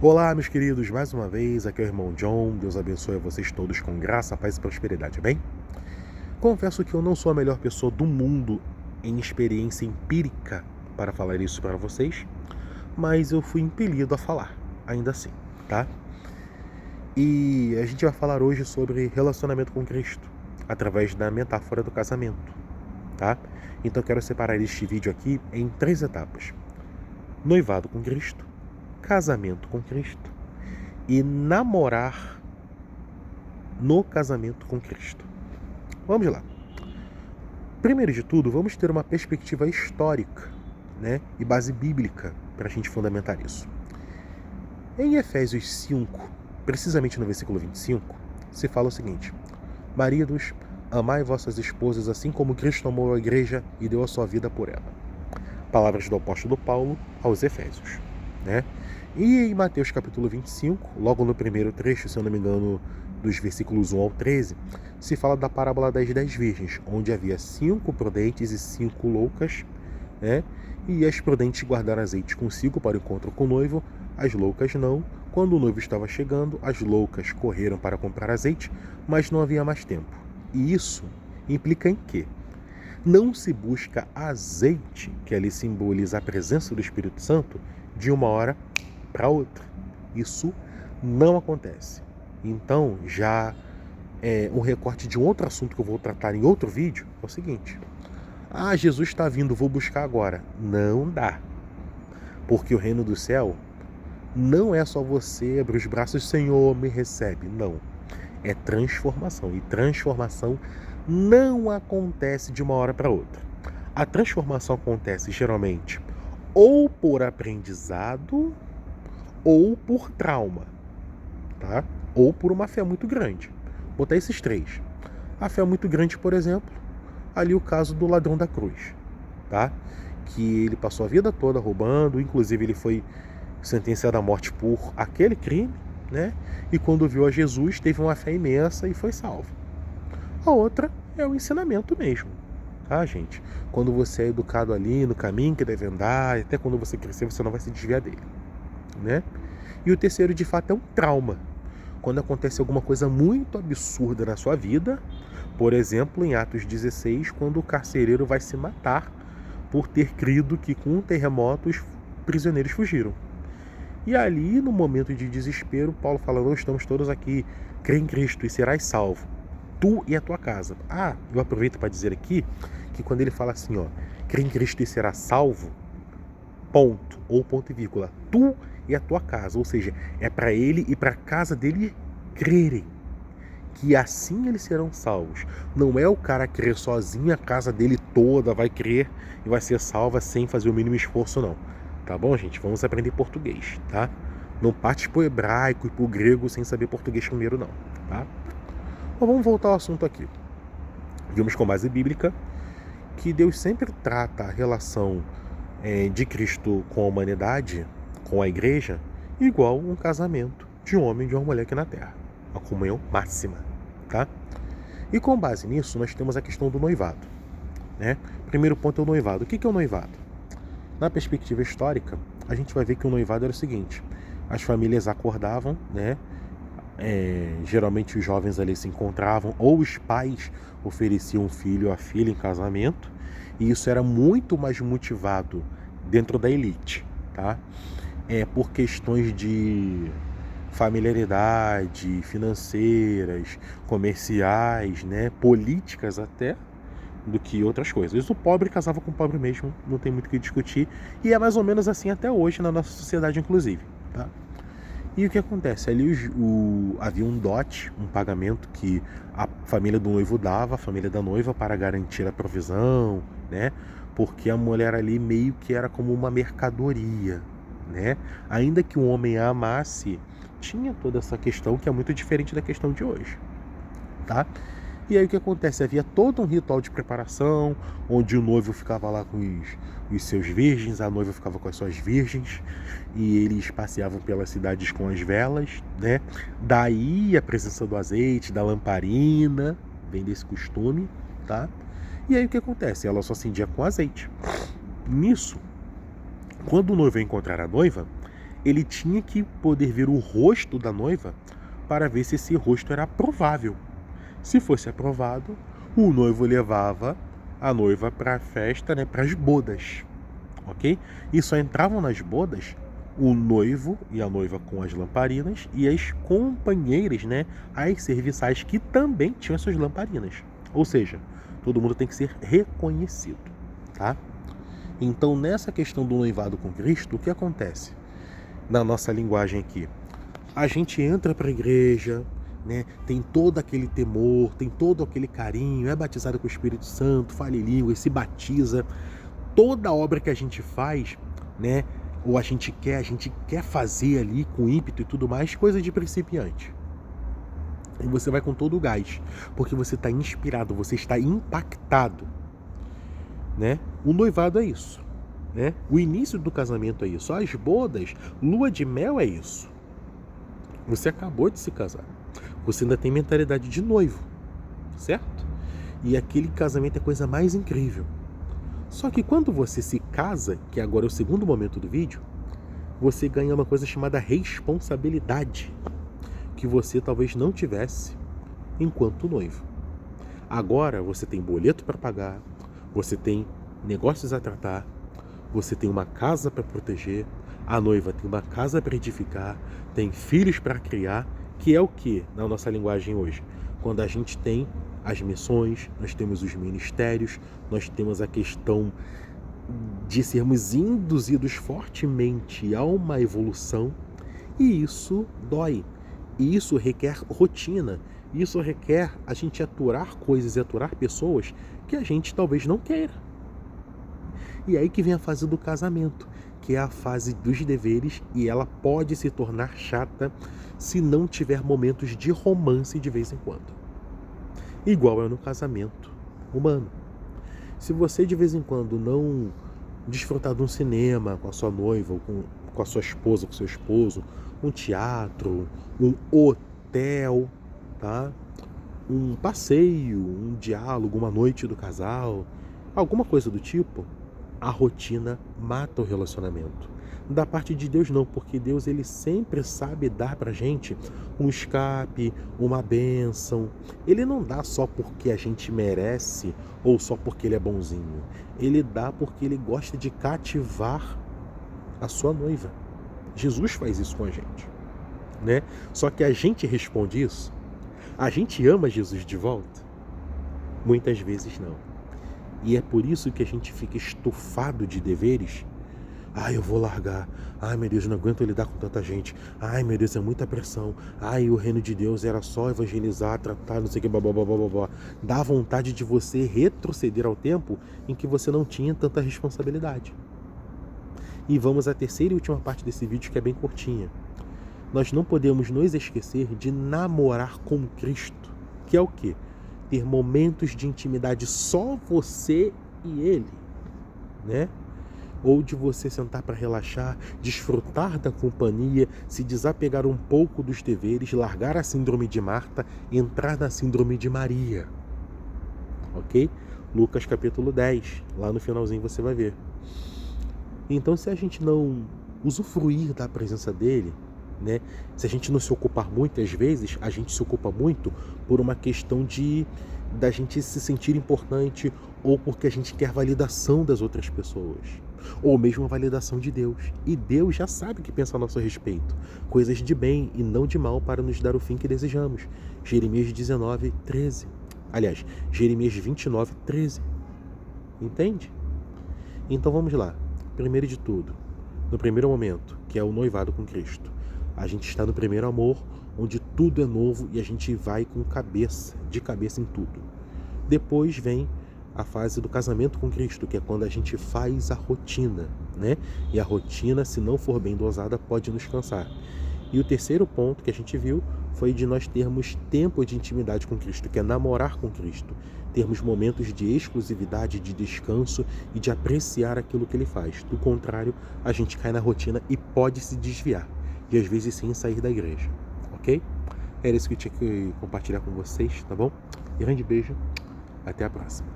Olá, meus queridos, mais uma vez, aqui é o irmão John. Deus abençoe a vocês todos com graça, paz e prosperidade, bem? Confesso que eu não sou a melhor pessoa do mundo em experiência empírica para falar isso para vocês, mas eu fui impelido a falar, ainda assim, tá? E a gente vai falar hoje sobre relacionamento com Cristo, através da metáfora do casamento, tá? Então eu quero separar este vídeo aqui em 3 etapas: noivado com Cristo, casamento com Cristo e namorar no casamento com Cristo. Vamos lá. Primeiro de tudo, vamos ter uma perspectiva histórica, né, e base bíblica para a gente fundamentar isso. Em Efésios 5, precisamente no versículo 25, se fala o seguinte: maridos, amai vossas esposas assim como Cristo amou a igreja e deu a sua vida por ela. Palavras do apóstolo Paulo aos Efésios, né? E em Mateus capítulo 25, logo no primeiro trecho, se eu não me engano, dos versículos 1 ao 13, se fala da parábola das 10 virgens, onde havia 5 prudentes e 5 loucas, né? E as prudentes guardaram azeite consigo para o encontro com o noivo, as loucas não. Quando o noivo estava chegando, as loucas correram para comprar azeite, mas não havia mais tempo. E isso implica em quê? Não se busca azeite, que ali simboliza a presença do Espírito Santo, de uma hora para outra. Isso não acontece. Então, já é um recorte de um outro assunto que eu vou tratar em outro vídeo, é o seguinte: Jesus está vindo, vou buscar agora. Não dá. Porque o reino do céu não é só você abrir os braços, Senhor, me recebe. Não. É transformação. E transformação não acontece de uma hora para outra. A transformação acontece geralmente ou por aprendizado ou por trauma, tá? Ou por uma fé muito grande. Vou botar esses 3. A fé muito grande, por exemplo, ali o caso do ladrão da cruz, tá? Que ele passou a vida toda roubando, inclusive ele foi sentenciado à morte por aquele crime, né? E quando viu a Jesus, teve uma fé imensa e foi salvo. A outra é o ensinamento mesmo, tá, gente? Quando você é educado ali no caminho que deve andar, até quando você crescer, você não vai se desviar dele, né? E o terceiro, de fato, é um trauma. Quando acontece alguma coisa muito absurda na sua vida, por exemplo, em Atos 16, quando o carcereiro vai se matar por ter crido que com um terremoto os prisioneiros fugiram. E ali, no momento de desespero, Paulo fala: não, estamos todos aqui, crê em Cristo e serás salvo, tu e a tua casa. Eu aproveito para dizer aqui que quando ele fala assim, crê em Cristo e será salvo, ponto, ou ponto e vírgula, tu e a tua casa, ou seja, é para ele e para a casa dele crerem, que assim eles serão salvos. Não é o cara crer sozinho, a casa dele toda vai crer e vai ser salva sem fazer o mínimo esforço, não. Tá bom, gente? Vamos aprender português, tá? Não parte pro hebraico e pro grego sem saber português primeiro, não, tá? Bom, vamos voltar ao assunto aqui. Vimos com base bíblica que Deus sempre trata a relação de Cristo com a humanidade, com a igreja, igual um casamento de um homem e de uma mulher aqui na terra. Uma comunhão máxima, tá? E com base nisso, nós temos a questão do noivado, né? Primeiro ponto é o noivado. O que é o noivado? Na perspectiva histórica, a gente vai ver que o noivado era o seguinte: as famílias acordavam, né? Geralmente os jovens ali se encontravam, ou os pais ofereciam um filho ou a filha em casamento, e isso era muito mais motivado dentro da elite, tá? Por questões de familiaridade, financeiras, comerciais, né? Políticas até, do que outras coisas. O pobre casava com o pobre mesmo, não tem muito o que discutir, e é mais ou menos assim até hoje na nossa sociedade, inclusive, tá? E o que acontece? Ali havia um dote, um pagamento que a família do noivo dava, a família da noiva, para garantir a provisão, né? Porque a mulher ali meio que era como uma mercadoria, né? Ainda que o homem a amasse, tinha toda essa questão que é muito diferente da questão de hoje, tá? E aí o que acontece? Havia todo um ritual de preparação, onde o noivo ficava lá com os seus virgens, a noiva ficava com as suas virgens, e eles passeavam pelas cidades com as velas, né? Daí a presença do azeite, da lamparina, vem desse costume, tá? E aí o que acontece? Ela só acendia com azeite. Nisso, quando o noivo ia encontrar a noiva, ele tinha que poder ver o rosto da noiva para ver se esse rosto era aprovável. Se fosse aprovado, o noivo levava a noiva para a festa, né, para as bodas, ok? E só entravam nas bodas o noivo e a noiva com as lamparinas e as companheiras, né, as serviçais que também tinham suas lamparinas. Ou seja, todo mundo tem que ser reconhecido, tá? Então, nessa questão do noivado com Cristo, o que acontece? Na nossa linguagem aqui, a gente entra para a igreja, né, tem todo aquele temor, tem todo aquele carinho, é batizado com o Espírito Santo, fala em línguas, se batiza. Toda obra que a gente faz, né, ou a gente quer fazer ali com ímpeto e tudo mais, coisa de principiante. E você vai com todo o gás, porque você está inspirado, você está impactado, né? O noivado é isso, né? O início do casamento é isso. As bodas, lua de mel é isso. Você acabou de se casar. Você ainda tem mentalidade de noivo, certo? E aquele casamento é a coisa mais incrível. Só que quando você se casa, que agora é o segundo momento do vídeo, você ganha uma coisa chamada responsabilidade, que você talvez não tivesse enquanto noivo. Agora você tem boleto para pagar, você tem negócios a tratar, você tem uma casa para proteger, a noiva tem uma casa para edificar, tem filhos para criar, que é o que na nossa linguagem hoje? Quando a gente tem as missões, nós temos os ministérios, nós temos a questão de sermos induzidos fortemente a uma evolução, e isso dói, e isso requer rotina, isso requer a gente aturar coisas e aturar pessoas que a gente talvez não queira. E aí que vem a fase do casamento, que é a fase dos deveres, e ela pode se tornar chata se não tiver momentos de romance de vez em quando. Igual é no casamento humano. Se você de vez em quando não desfrutar de um cinema com a sua noiva, ou com a sua esposa, com o seu esposo, um teatro, um hotel, tá? Um passeio, um diálogo, uma noite do casal, alguma coisa do tipo, a rotina mata o relacionamento. Da parte de Deus não, porque Deus ele sempre sabe dar pra gente um escape, uma bênção. Ele não dá só porque a gente merece ou só porque ele é bonzinho. Ele dá porque ele gosta de cativar a sua noiva. Jesus faz isso com a gente, né? Só que a gente responde isso? A gente ama Jesus de volta? Muitas vezes não. E é por isso que a gente fica estufado de deveres. Ai, eu vou largar. Ai, meu Deus, não aguento lidar com tanta gente. Ai, meu Deus, é muita pressão. Ai, o reino de Deus era só evangelizar, tratar, não sei o que, blá, blá, blá, blá, blá. Dá vontade de você retroceder ao tempo em que você não tinha tanta responsabilidade. E vamos à terceira e última parte desse vídeo, que é bem curtinha. Nós não podemos nos esquecer de namorar com Cristo, que é o quê? Ter momentos de intimidade só você e Ele, né? Ou de você sentar para relaxar, desfrutar da companhia, se desapegar um pouco dos deveres, largar a síndrome de Marta, entrar na síndrome de Maria. Ok? Lucas capítulo 10, lá no finalzinho você vai ver. Então, se a gente não usufruir da presença dele, né? Se a gente não se ocupar muito, às vezes a gente se ocupa muito por uma questão da gente se sentir importante, ou porque a gente quer validação das outras pessoas, ou mesmo a validação de Deus. E Deus já sabe o que pensa a nosso respeito, coisas de bem e não de mal, para nos dar o fim que desejamos. Jeremias 19, 13. Aliás, Jeremias 29, 13. Entende? Então vamos lá. Primeiro de tudo, no primeiro momento, que é o noivado com Cristo, a gente está no primeiro amor, onde tudo é novo e a gente vai com de cabeça em tudo. Depois vem a fase do casamento com Cristo, que é quando a gente faz a rotina, né? E a rotina, se não for bem dosada, pode nos cansar. E o terceiro ponto que a gente viu foi de nós termos tempo de intimidade com Cristo, que é namorar com Cristo. Termos momentos de exclusividade, de descanso e de apreciar aquilo que Ele faz. Do contrário, a gente cai na rotina e pode se desviar. E às vezes sim sair da igreja, ok? Era isso que eu tinha que compartilhar com vocês, tá bom? Grande beijo, até a próxima.